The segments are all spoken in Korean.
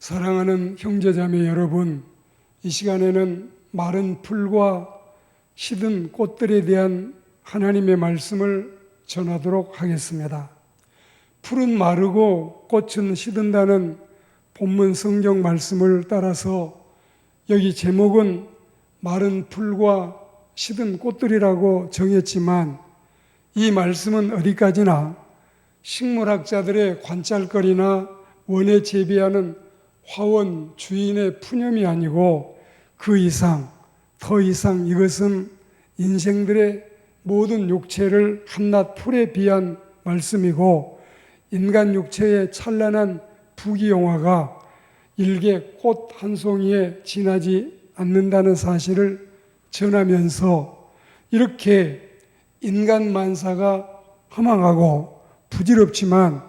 사랑하는 형제자매 여러분, 이 시간에는 마른 풀과 시든 꽃들에 대한 하나님의 말씀을 전하도록 하겠습니다. 풀은 마르고 꽃은 시든다는 본문 성경 말씀을 따라서 여기 제목은 마른 풀과 시든 꽃들이라고 정했지만 이 말씀은 어디까지나 식물학자들의 관찰거리나 원에 재배하는 화원 주인의 푸념이 아니고 그 이상, 더 이상 이것은 인생들의 모든 육체를 한낱 풀에 비한 말씀이고 인간 육체의 찬란한 부귀영화가 일개 꽃 한 송이에 지나지 않는다는 사실을 전하면서 이렇게 인간 만사가 허망하고 부질없지만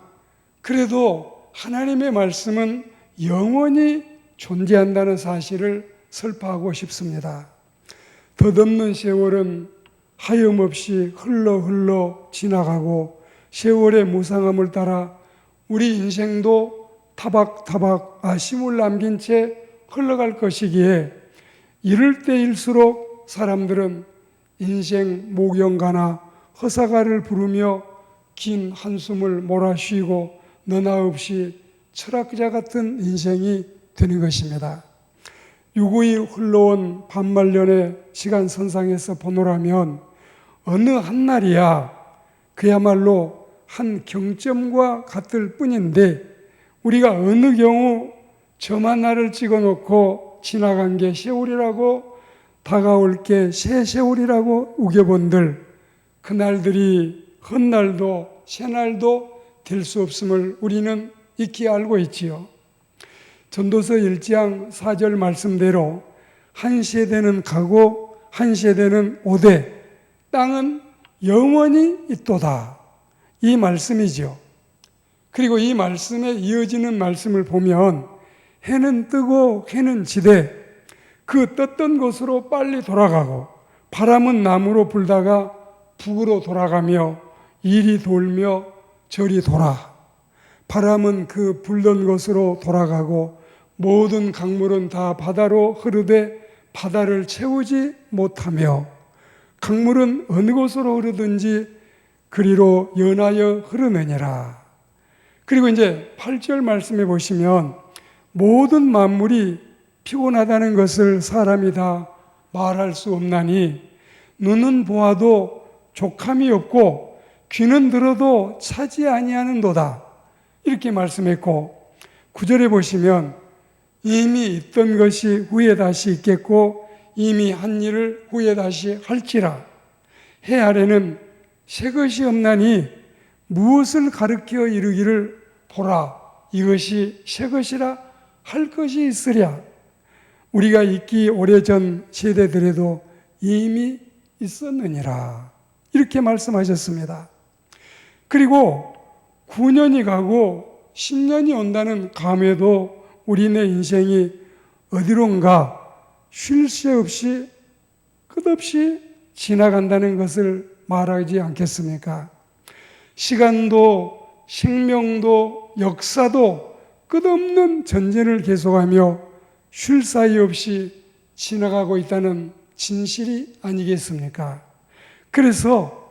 그래도 하나님의 말씀은 영원히 존재한다는 사실을 설파하고 싶습니다. 덧없는 세월은 하염없이 흘러 지나가고 세월의 무상함을 따라 우리 인생도 타박타박 아쉬움을 남긴 채 흘러갈 것이기에 이럴 때일수록 사람들은 인생 목영가나 허사가를 부르며 긴 한숨을 몰아쉬고 너나 없이 철학자 같은 인생이 되는 것입니다. 유구히 흘러온 반말년의 시간 선상에서 보노라면 어느 한날이야 그야말로 한 경점과 같을 뿐인데 우리가 어느 경우 저만 날을 찍어놓고 지나간 게 세월이라고 다가올 게 새 세월이라고 우겨본들 그날들이 헛날도 새날도 될 수 없음을 우리는 익히 알고 있지요. 전도서 1장 4절 말씀대로 한 세대는 가고 한 세대는 오되 땅은 영원히 있도다. 이 말씀이죠. 그리고 이 말씀에 이어지는 말씀을 보면 해는 뜨고 해는 지되 그 떴던 곳으로 빨리 돌아가고 바람은 남으로 불다가 북으로 돌아가며 이리 돌며 저리 돌아 바람은 그 불던 곳으로 돌아가고 모든 강물은 다 바다로 흐르되 바다를 채우지 못하며 강물은 어느 곳으로 흐르든지 그리로 연하여 흐르느니라. 그리고 이제 8절 말씀해 보시면 모든 만물이 피곤하다는 것을 사람이 다 말할 수 없나니 눈은 보아도 족함이 없고 귀는 들어도 차지 아니하는도다. 이렇게 말씀했고 9절에 보시면 이미 있던 것이 후에 다시 있겠고 이미 한 일을 후에 다시 할지라. 해 아래는 새 것이 없나니 무엇을 가르쳐 이르기를 보라 이것이 새 것이라 할 것이 있으랴. 우리가 있기 오래전 세대들에도 이미 있었느니라. 이렇게 말씀하셨습니다. 그리고 9년이 가고 10년이 온다는 감에도 우리네 인생이 어디론가 쉴 새 없이 끝없이 지나간다는 것을 말하지 않겠습니까? 시간도 생명도 역사도 끝없는 전쟁을 계속하며 쉴 사이 없이 지나가고 있다는 진실이 아니겠습니까? 그래서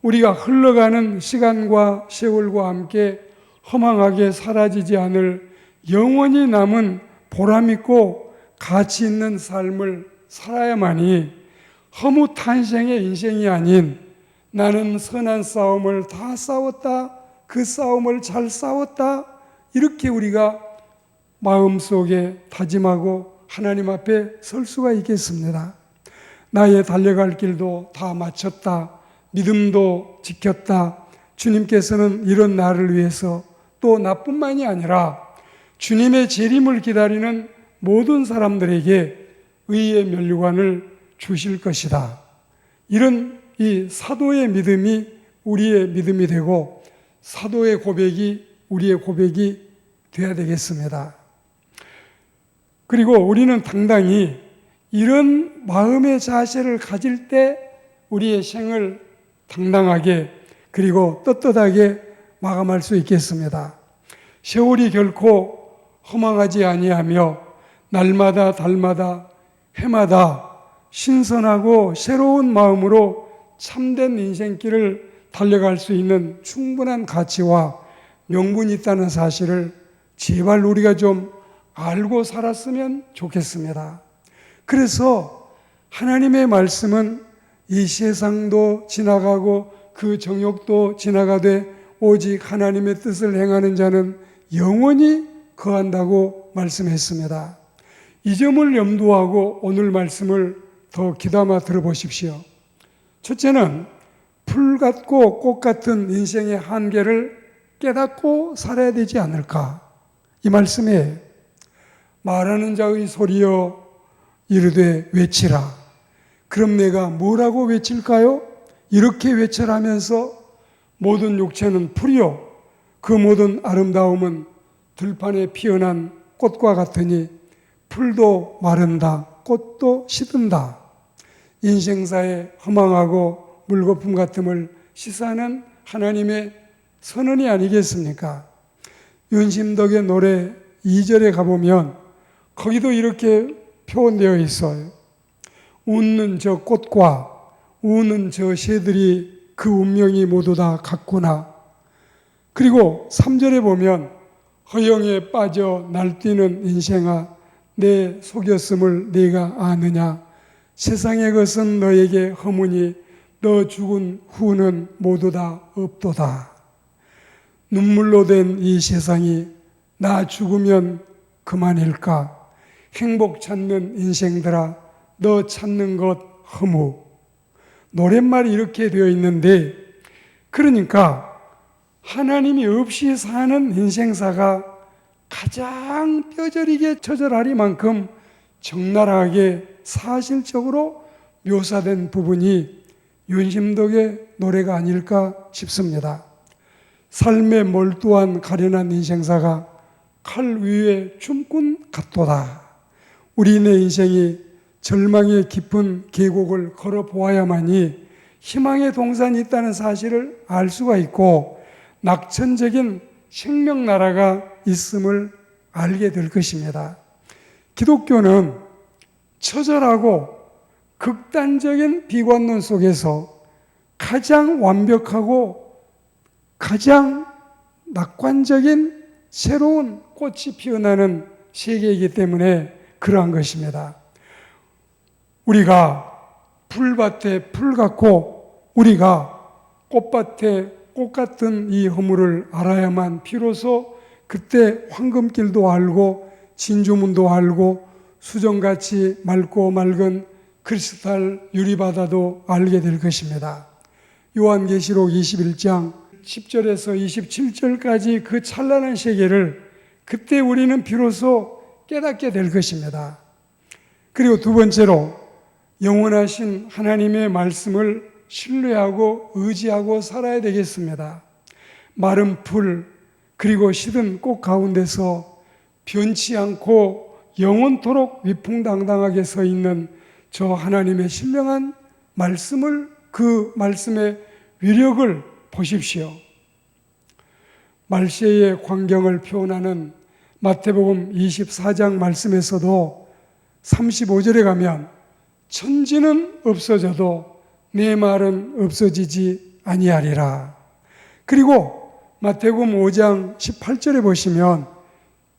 우리가 흘러가는 시간과 세월과 함께 허망하게 사라지지 않을 영원히 남은 보람있고 가치 있는 삶을 살아야만이 허무탄생의 인생이 아닌 나는 선한 싸움을 다 싸웠다, 그 싸움을 잘 싸웠다 이렇게 우리가 마음속에 다짐하고 하나님 앞에 설 수가 있겠습니다. 나의 달려갈 길도 다 마쳤다. 믿음도 지켰다. 주님께서는 이런 나를 위해서 또 나뿐만이 아니라 주님의 재림을 기다리는 모든 사람들에게 의의 면류관을 주실 것이다. 이런 이 사도의 믿음이 우리의 믿음이 되고 사도의 고백이 우리의 고백이 되어야 되겠습니다. 그리고 우리는 당당히 이런 마음의 자세를 가질 때 우리의 생을 당당하게 그리고 떳떳하게 마감할 수 있겠습니다. 세월이 결코 허망하지 아니하며 날마다 달마다 해마다 신선하고 새로운 마음으로 참된 인생길을 달려갈 수 있는 충분한 가치와 명분이 있다는 사실을 제발 우리가 좀 알고 살았으면 좋겠습니다. 그래서 하나님의 말씀은 이 세상도 지나가고 그 정욕도 지나가되 오직 하나님의 뜻을 행하는 자는 영원히 거한다고 말씀했습니다. 이 점을 염두하고 오늘 말씀을 더 귀담아 들어보십시오. 첫째는 풀 같고 꽃 같은 인생의 한계를 깨닫고 살아야 되지 않을까? 이 말씀에 말하는 자의 소리여 이르되 외치라. 그럼 내가 뭐라고 외칠까요? 이렇게 외쳐라면서 모든 육체는 풀이요 그 모든 아름다움은 들판에 피어난 꽃과 같으니 풀도 마른다 꽃도 시든다. 인생사의 허망하고 물거품 같음을 시사하는 하나님의 선언이 아니겠습니까? 윤심덕의 노래 2절에 가보면 거기도 이렇게 표현되어 있어요. 웃는 저 꽃과 우는 저 새들이 그 운명이 모두 다 같구나. 그리고 3절에 보면 허영에 빠져 날뛰는 인생아 내 속였음을 네가 아느냐. 세상의 것은 너에게 허무니 너 죽은 후는 모두 다 없도다. 눈물로 된 이 세상이 나 죽으면 그만일까? 행복 찾는 인생들아 너 찾는 것 허무. 노랫말이 이렇게 되어 있는데 그러니까 하나님이 없이 사는 인생사가 가장 뼈저리게 처절하리만큼 적나라하게 사실적으로 묘사된 부분이 윤심덕의 노래가 아닐까 싶습니다. 삶에 몰두한 가련한 인생사가 칼 위에 춤꾼 같도다. 우리네 인생이 절망의 깊은 계곡을 걸어보아야만이 희망의 동산이 있다는 사실을 알 수가 있고 낙천적인 생명나라가 있음을 알게 될 것입니다. 기독교는 처절하고 극단적인 비관론 속에서 가장 완벽하고 가장 낙관적인 새로운 꽃이 피어나는 세계이기 때문에 그러한 것입니다. 우리가 풀밭에 풀 같고 우리가 꽃밭에 꽃 같은 이 허물을 알아야만 비로소 그때 황금길도 알고 진주문도 알고 수정같이 맑고 맑은 크리스탈 유리바다도 알게 될 것입니다. 요한계시록 21장 10절에서 27절까지 그 찬란한 세계를 그때 우리는 비로소 깨닫게 될 것입니다. 그리고 두 번째로 영원하신 하나님의 말씀을 신뢰하고 의지하고 살아야 되겠습니다. 마른 풀 그리고 시든 꽃 가운데서 변치 않고 영원토록 위풍당당하게 서 있는 저 하나님의 신령한 말씀을 그 말씀의 위력을 보십시오. 말세의 광경을 표현하는 마태복음 24장 말씀에서도 35절에 가면 천지는 없어져도 내 말은 없어지지 아니하리라. 그리고 마태복음 5장 18절에 보시면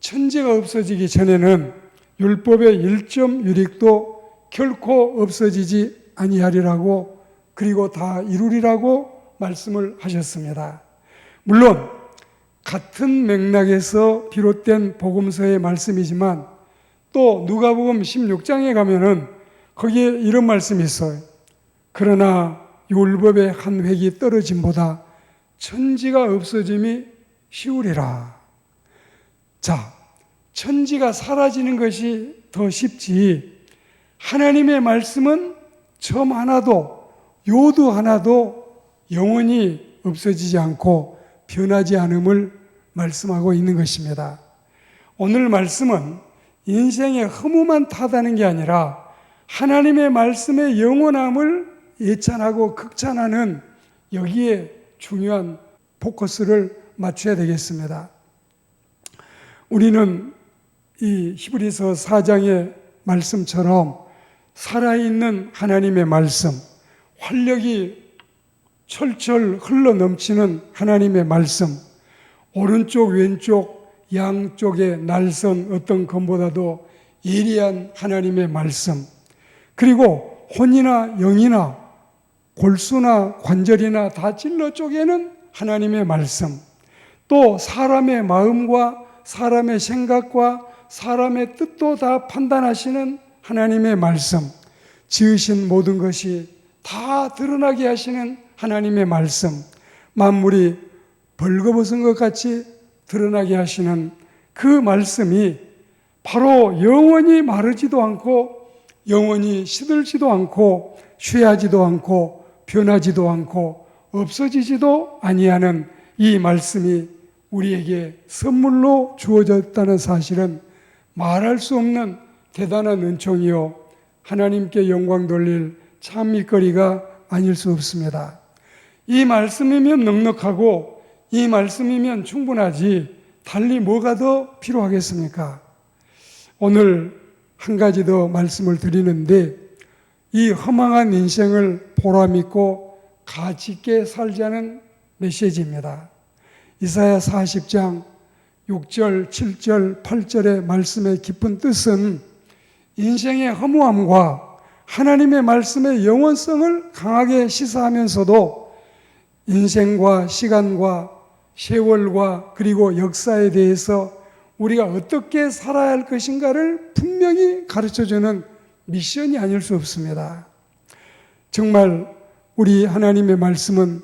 천지가 없어지기 전에는 율법의 1점 유릭도 결코 없어지지 아니하리라고 그리고 다 이루리라고 말씀을 하셨습니다. 물론 같은 맥락에서 비롯된 복음서의 말씀이지만 또 누가복음 16장에 가면은 거기에 이런 말씀이 있어요. 그러나 율법의 한 획이 떨어짐보다 천지가 없어짐이 쉬우리라. 자, 천지가 사라지는 것이 더 쉽지 하나님의 말씀은 점 하나도 요도 하나도 영원히 없어지지 않고 변하지 않음을 말씀하고 있는 것입니다. 오늘 말씀은 인생의 허무만 타다는 게 아니라 하나님의 말씀의 영원함을 예찬하고 극찬하는 여기에 중요한 포커스를 맞춰야 되겠습니다. 우리는 이 히브리서 4장의 말씀처럼 살아있는 하나님의 말씀, 활력이 철철 흘러넘치는 하나님의 말씀, 오른쪽 왼쪽 양쪽에 날선 어떤 검보다도 예리한 하나님의 말씀, 그리고 혼이나 영이나 골수나 관절이나 다 찔러 쪼개는 하나님의 말씀, 또 사람의 마음과 사람의 생각과 사람의 뜻도 다 판단하시는 하나님의 말씀, 지으신 모든 것이 다 드러나게 하시는 하나님의 말씀, 만물이 벌거벗은 것 같이 드러나게 하시는 그 말씀이 바로 영원히 마르지도 않고 영원히 시들지도 않고 쉬하지도 않고 변하지도 않고 없어지지도 아니하는 이 말씀이 우리에게 선물로 주어졌다는 사실은 말할 수 없는 대단한 은총이요 하나님께 영광 돌릴 참 밑거리가 아닐 수 없습니다. 이 말씀이면 넉넉하고 이 말씀이면 충분하지 달리 뭐가 더 필요하겠습니까? 오늘 한 가지 더 말씀을 드리는데 이 허망한 인생을 보람있고 가치있게 살자는 메시지입니다. 이사야 40장 6절, 7절, 8절의 말씀의 깊은 뜻은 인생의 허무함과 하나님의 말씀의 영원성을 강하게 시사하면서도 인생과 시간과 세월과 그리고 역사에 대해서 우리가 어떻게 살아야 할 것인가를 분명히 가르쳐주는 미션이 아닐 수 없습니다. 정말 우리 하나님의 말씀은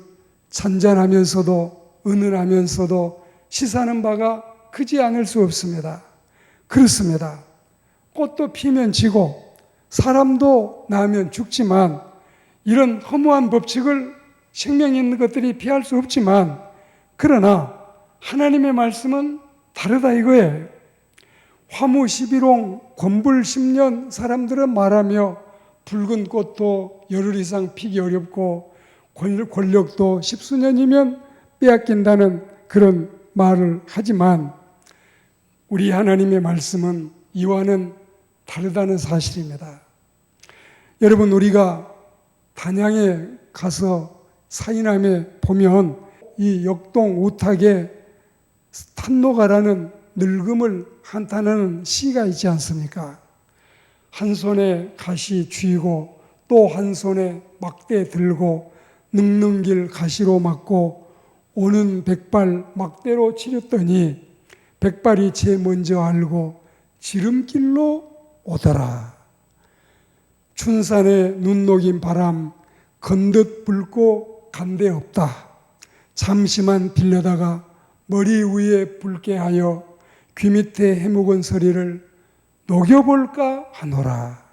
잔잔하면서도 은은하면서도 시사하는 바가 크지 않을 수 없습니다. 그렇습니다. 꽃도 피면 지고 사람도 나면 죽지만 이런 허무한 법칙을 생명 있는 것들이 피할 수 없지만 그러나 하나님의 말씀은 다르다 이거예요. 화무 11홍 권불 10년 사람들은 말하며 붉은 꽃도 열흘 이상 피기 어렵고 권력도 10수년이면 빼앗긴다는 그런 말을 하지만 우리 하나님의 말씀은 이와는 다르다는 사실입니다. 여러분 우리가 단양에 가서 사인함에 보면 이 역동 우탁에 탄노가라는 늙음을 한탄하는 시가 있지 않습니까? 한 손에 가시 쥐고 또 한 손에 막대 들고 늙는 길 가시로 막고 오는 백발 막대로 치렸더니 백발이 제 먼저 알고 지름길로 오더라. 춘산에 눈 녹인 바람 건듯 불고 간데 없다. 잠시만 빌려다가 머리 위에 붉게 하여 귀 밑에 해묵은 소리를 녹여볼까 하노라.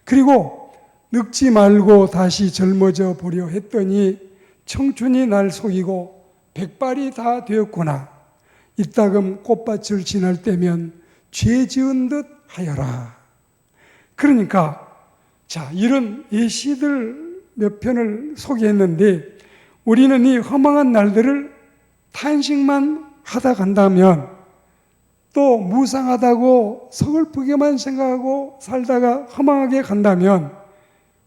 그리고 늙지 말고 다시 젊어져 보려 했더니 청춘이 날 속이고 백발이 다 되었구나. 이따금 꽃밭을 지날 때면 죄 지은 듯 하여라. 그러니까 자 이런 예시들 몇 편을 소개했는데 우리는 이 허망한 날들을 탄식만 하다 간다면 또 무상하다고 서글프게만 생각하고 살다가 허망하게 간다면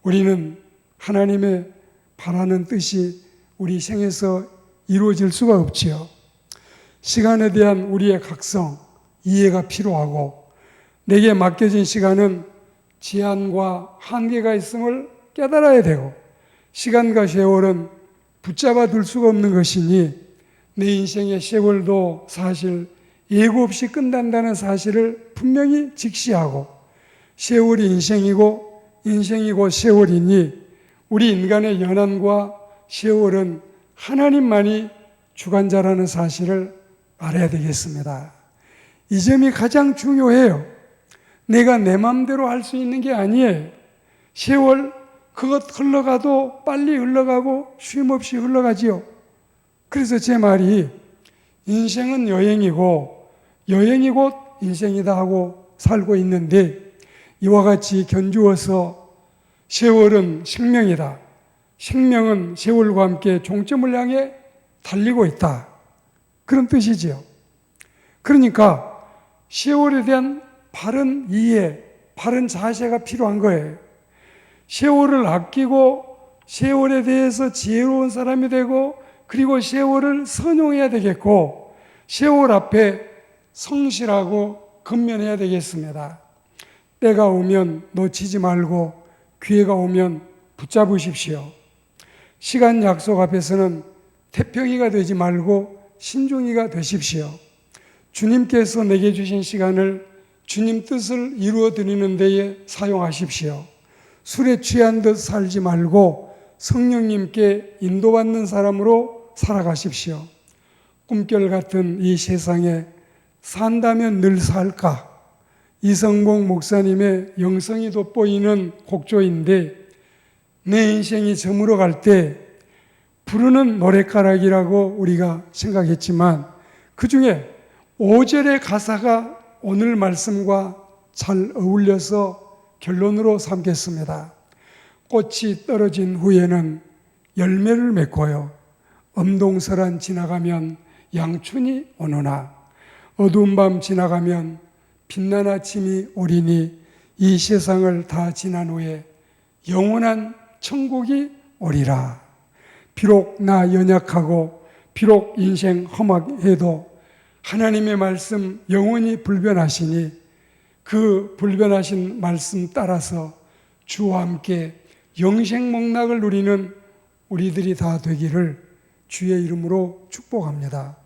우리는 하나님의 바라는 뜻이 우리 생에서 이루어질 수가 없지요. 시간에 대한 우리의 각성, 이해가 필요하고 내게 맡겨진 시간은 제한과 한계가 있음을 깨달아야 되고 시간과 세월은 붙잡아 둘 수가 없는 것이니 내 인생의 세월도 사실 예고 없이 끝난다는 사실을 분명히 직시하고 세월이 인생이고 인생이고 세월이니 우리 인간의 연한과 세월은 하나님만이 주관자라는 사실을 알아야 되겠습니다. 이 점이 가장 중요해요. 내가 내 마음대로 할 수 있는 게 아니에요. 세월 그것 흘러가도 빨리 흘러가고 쉼없이 흘러가지요. 그래서 제 말이 인생은 여행이고 여행이 곧 인생이다 하고 살고 있는데 이와 같이 견주어서 세월은 생명이다. 생명은 세월과 함께 종점을 향해 달리고 있다. 그런 뜻이지요. 그러니까 세월에 대한 바른 이해, 바른 자세가 필요한 거예요. 세월을 아끼고 세월에 대해서 지혜로운 사람이 되고 그리고 세월을 선용해야 되겠고 세월 앞에 성실하고 근면해야 되겠습니다. 때가 오면 놓치지 말고 기회가 오면 붙잡으십시오. 시간 약속 앞에서는 태평이가 되지 말고 신중이가 되십시오. 주님께서 내게 주신 시간을 주님 뜻을 이루어 드리는 데에 사용하십시오. 술에 취한 듯 살지 말고 성령님께 인도받는 사람으로 살아가십시오. 꿈결 같은 이 세상에 산다면 늘 살까? 이성봉 목사님의 영성이 돋보이는 곡조인데 내 인생이 저물어 갈 때 부르는 노랫가락이라고 우리가 생각했지만 그 중에 5절의 가사가 오늘 말씀과 잘 어울려서 결론으로 삼겠습니다. 꽃이 떨어진 후에는 열매를 맺고요. 엄동설한 지나가면 양춘이 오느나 어두운 밤 지나가면 빛난 아침이 오리니 이 세상을 다 지난 후에 영원한 천국이 오리라. 비록 나 연약하고 비록 인생 험악해도 하나님의 말씀 영원히 불변하시니 그 불변하신 말씀 따라서 주와 함께 영생 목락을 누리는 우리들이 다 되기를 주의 이름으로 축복합니다.